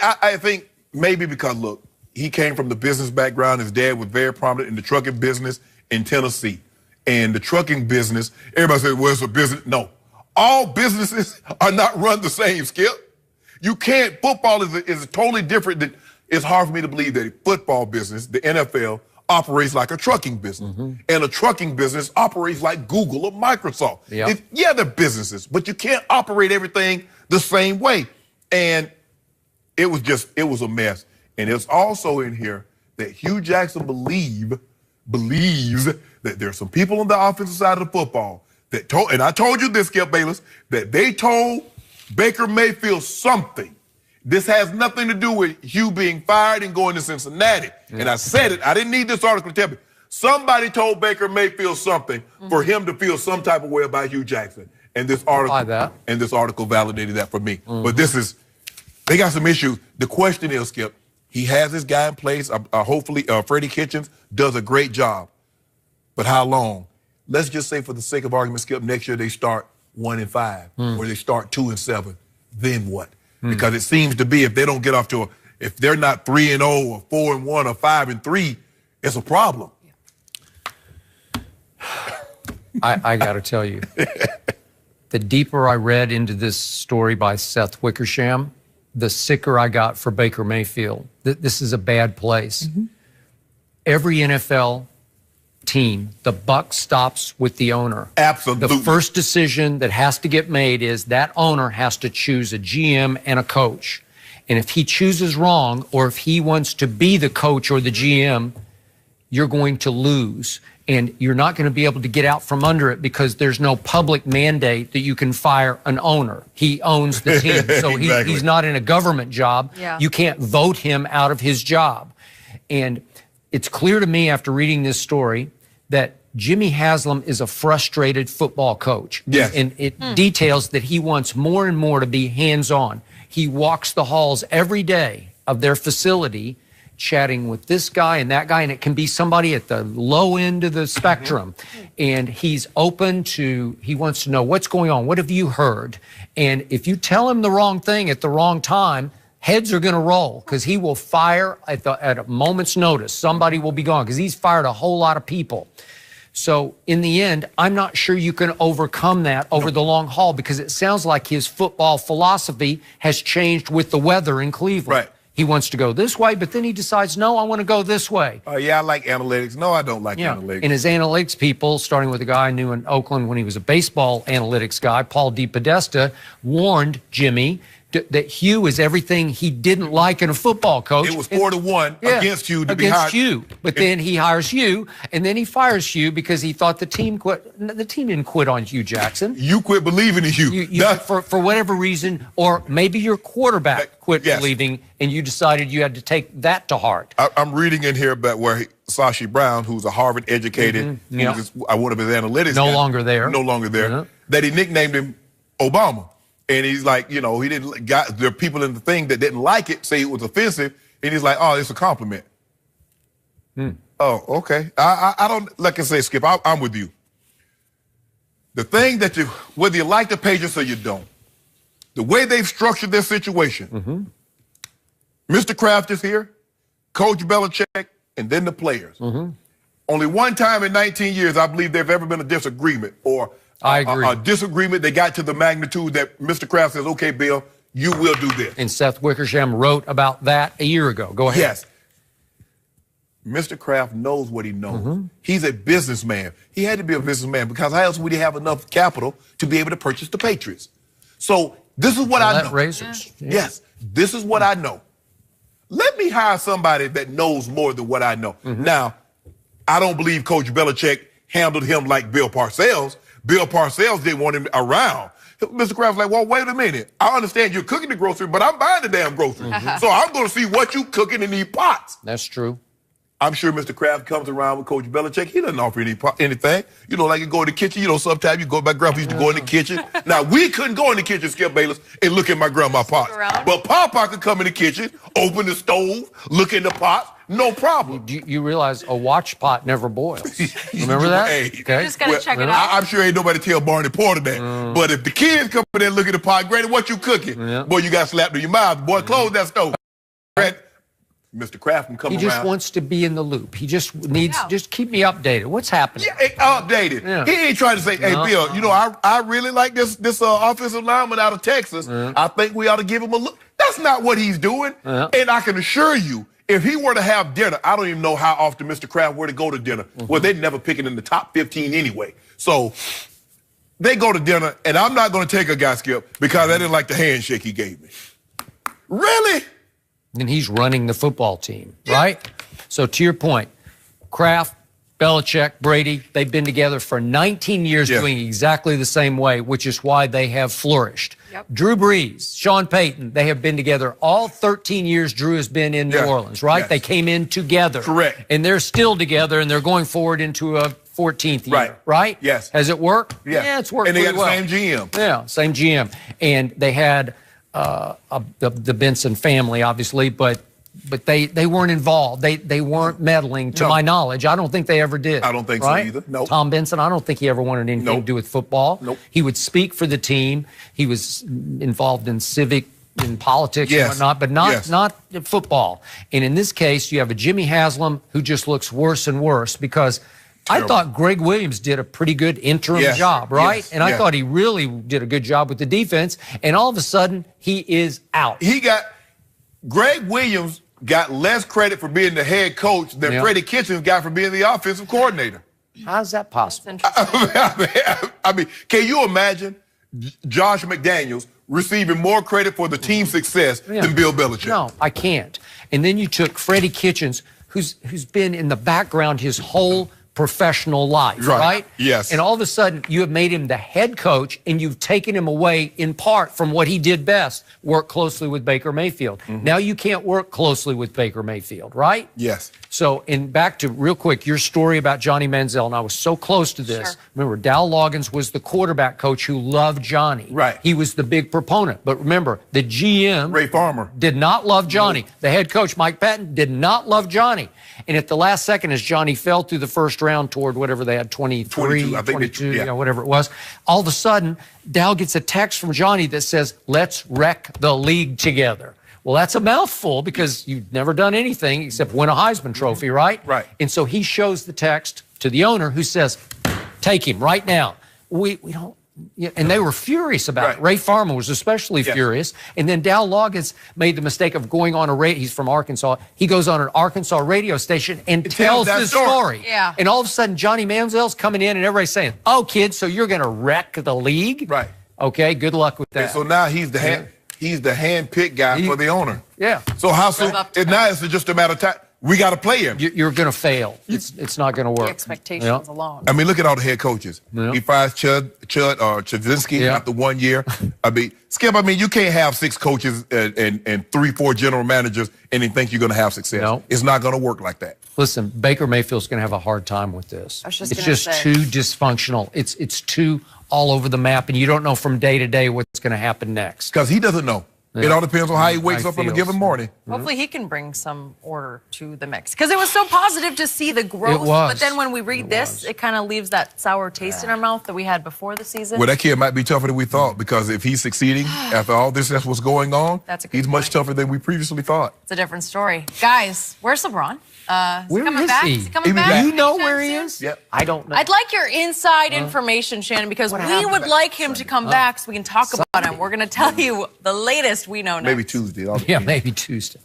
I think maybe because, look, he came from the business background. His dad was very prominent in the trucking business in Tennessee. And the trucking business, everybody says, well, it's a business. No, all businesses are not run the same, Skip. You can't, football is totally different. It's hard for me to believe that a football business, the NFL, operates like a trucking business. And a trucking business operates like Google or Microsoft. Yeah, they're businesses, but you can't operate everything the same way. And it was a mess. And it's also in here that Hue Jackson believes that there's some people on the offensive side of the football that told, and I told you this, Skip Bayless, that they told Baker Mayfield something. This has nothing to do with Hue being fired and going to Cincinnati. And I said it. I didn't need this article to tell me. Somebody told Baker Mayfield something for him to feel some type of way about Hue Jackson. And this article validated that for me. But they got some issues. The question is, Skip, he has his guy in place. Hopefully, Freddie Kitchens does a great job. But how long? Let's just say, for the sake of argument, Skip, next year they start 1-5, or they start 2-7. Then what? Because it seems to be, if they don't get off to if they're not 3-0 or 4-1 or 5-3, it's a problem. I got to tell you, the deeper I read into this story by Seth Wickersham, the sicker I got for Baker Mayfield. This is a bad place. Every NFL team, the buck stops with the owner. Absolutely. The first decision that has to get made is that owner has to choose a GM and a coach. And if he chooses wrong, or if he wants to be the coach or the GM, you're going to lose. And you're not going to be able to get out from under it, because there's no public mandate that you can fire an owner. He owns the team. So he's not in a government job. You can't vote him out of his job. And it's clear to me after reading this story that Jimmy Haslam is a frustrated football coach. And it details that he wants more and more to be hands-on. He walks the halls every day of their facility, chatting with this guy and that guy, and it can be somebody at the low end of the spectrum. And he's open to, he wants to know what's going on. What have you heard? And if you tell him the wrong thing at the wrong time, heads are going to roll, because he will fire at a moment's notice. Somebody will be gone, because he's fired a whole lot of people. So in the end, I'm not sure you can overcome that over the long haul, because it sounds like his football philosophy has changed with the weather in Cleveland. He wants to go this way, but then he decides, no, I want to go this way. Oh, yeah, I like analytics. No, I don't like analytics. And his analytics people, starting with a guy I knew in Oakland when he was a baseball analytics guy, Paul DePodesta, warned Jimmy that Hue is everything he didn't like in a football coach. It was 4-1 against Hue to be hired. Against Hue. But then he hires Hue, and then he fires Hue because he thought the team quit. The team didn't quit on Hue Jackson. You quit believing in Hue. For whatever reason, or maybe your quarterback quit believing, and you decided you had to take that to heart. I'm reading in here about where Sashi Brown, who's a Harvard-educated, one of his analytics No longer there, that he nicknamed him Obama. And he's like, you know, there are people in the thing that didn't like it, say it was offensive, and he's like, oh, it's a compliment. Oh, okay. I don't, like I say, Skip, I'm with you. The thing that whether you like the Patriots or you don't, the way they've structured their situation, Mr. Kraft is here, Coach Belichick, and then the players. Only one time in 19 years, I believe there's ever been a disagreement, or I agree. A disagreement. They got to the magnitude that Mr. Kraft says, okay, Bill, you will do this. And Seth Wickersham wrote about that a year ago. Go ahead. Yes. Mr. Kraft knows what he knows. He's a businessman. He had to be a businessman, because how else would he have enough capital to be able to purchase the Patriots? So this is what I know. Razors. Yes, this is what I know. Let me hire somebody that knows more than what I know. Now, I don't believe Coach Belichick handled him like Bill Parcells. Bill Parcells didn't want him around. Mr. Kraft's like, well, wait a minute. I understand you're cooking the grocery, but I'm buying the damn grocery. So I'm going to see what you cooking in these pots. That's true. I'm sure Mr. Kraft comes around with Coach Belichick. He doesn't offer anything. You know, like you go in the kitchen. You know, sometimes you go, my grandpa used to go in the kitchen. Now, we couldn't go in the kitchen, Skip Bayless, and look at my grandma's pots. But Papa could come in the kitchen, open the stove, look in the pots. no problem. You realize a watch pot never boils. Remember that? Hey, okay. You just got to check it out. I'm sure ain't nobody tell Barney Porter that. But if the kids come in there and look at the pot, Granny, what you cooking? Yeah. Boy, you got slapped in your mouth. Boy, close that stove. Mr. Crafton come around. He just wants to be in the loop. He just needs, just keep me updated. What's happening? Yeah, updated. Yeah. He ain't trying to say, hey, Bill, you know, I really like this offensive lineman out of Texas. I think we ought to give him a look. That's not what he's doing. And I can assure you, if he were to have dinner, I don't even know how often Mr. Kraft were to go to dinner. Well, they'd never pick it in the top 15 anyway. So they go to dinner, and I'm not going to take a guy, Skip, because I didn't like the handshake he gave me. Really? And he's running the football team, right? So to your point, Kraft, Belichick, Brady, they've been together for 19 years doing exactly the same way, which is why they have flourished. Drew Brees, Sean Payton, they have been together all 13 years Drew has been in New Orleans, right? They came in together. Correct. And they're still together, and they're going forward into a 14th year, right? Yes. Has it worked? Yeah, It's worked and they pretty got well. the same GM. Yeah, same GM. And they had the Benson family, obviously, but they weren't involved. They weren't meddling, to my knowledge. I don't think they ever did. I don't think so either. Nope. Tom Benson, I don't think he ever wanted anything to do with football. Nope. He would speak for the team. He was involved in politics and whatnot, but not football. And in this case, you have a Jimmy Haslam who just looks worse and worse because I thought Greg Williams did a pretty good interim job, right? And I thought he really did a good job with the defense. And all of a sudden, he is out. Greg Williams got less credit for being the head coach than Freddie Kitchens got for being the offensive coordinator. How's that possible? I mean, can you imagine Josh McDaniels receiving more credit for the team's success than Bill Belichick? No, I can't. And then you took Freddie Kitchens, who's been in the background his whole professional life, right? Yes. And all of a sudden, you have made him the head coach, and you've taken him away in part from what he did best, work closely with Baker Mayfield. Now you can't work closely with Baker Mayfield, right? Yes. So, and back to, real quick, your story about Johnny Manziel, and I was so close to this. Remember, Dow Loggins was the quarterback coach who loved Johnny. Right. He was the big proponent. But remember, the GM, Ray Farmer, did not love Johnny. The head coach, Mike Patton, did not love Johnny. And at the last second, as Johnny fell through the first round toward whatever they had, 23, 22, whatever it was, all of a sudden, Dow gets a text from Johnny that says, let's wreck the league together. Well, that's a mouthful because you've never done anything except win a Heisman Trophy, right? Right. And so he shows the text to the owner who says, take him right now. We don't. And they were furious about it. Ray Farmer was especially furious. And then Dow Loggins made the mistake of going on he's from Arkansas. He goes on an Arkansas radio station and tells this story. Yeah. And all of a sudden, Johnny Manziel's coming in and everybody's saying, oh, kid, so you're going to wreck the league? Right. Okay, good luck with that. And so now he's the hand-picked guy for the owner. Yeah. So how soon? Now it's just a matter of time. We got to play him. You're going to fail. It's not going to work. The expectations alone. I mean, look at all the head coaches. He fires Chudzinski after 1 year. I mean, Skip, you can't have 6 coaches and 3-4 general managers and then think you're going to have success. No. It's not going to work like that. Listen, Baker Mayfield's going to have a hard time with this. It's just too dysfunctional. It's too all over the map, and you don't know from day to day what's going to happen next. Because he doesn't know. It all depends on how he wakes up on a given morning. Hopefully he can bring some order to the mix. Because it was so positive to see the growth. It was. But then when we read this, it kind of leaves that sour taste in our mouth that we had before the season. Well, that kid might be tougher than we thought because if he's succeeding after all this, that's what's going on, he's much tougher than we previously thought. It's a different story. Guys, where's LeBron? Where coming is back? he? Is he coming back? You know where he is? Yep. I don't know. I'd like your inside information, Shannon, because we would like him to come back so we can talk about him. We're going to tell you the latest we know next. Maybe Tuesday. Yeah, maybe Tuesday.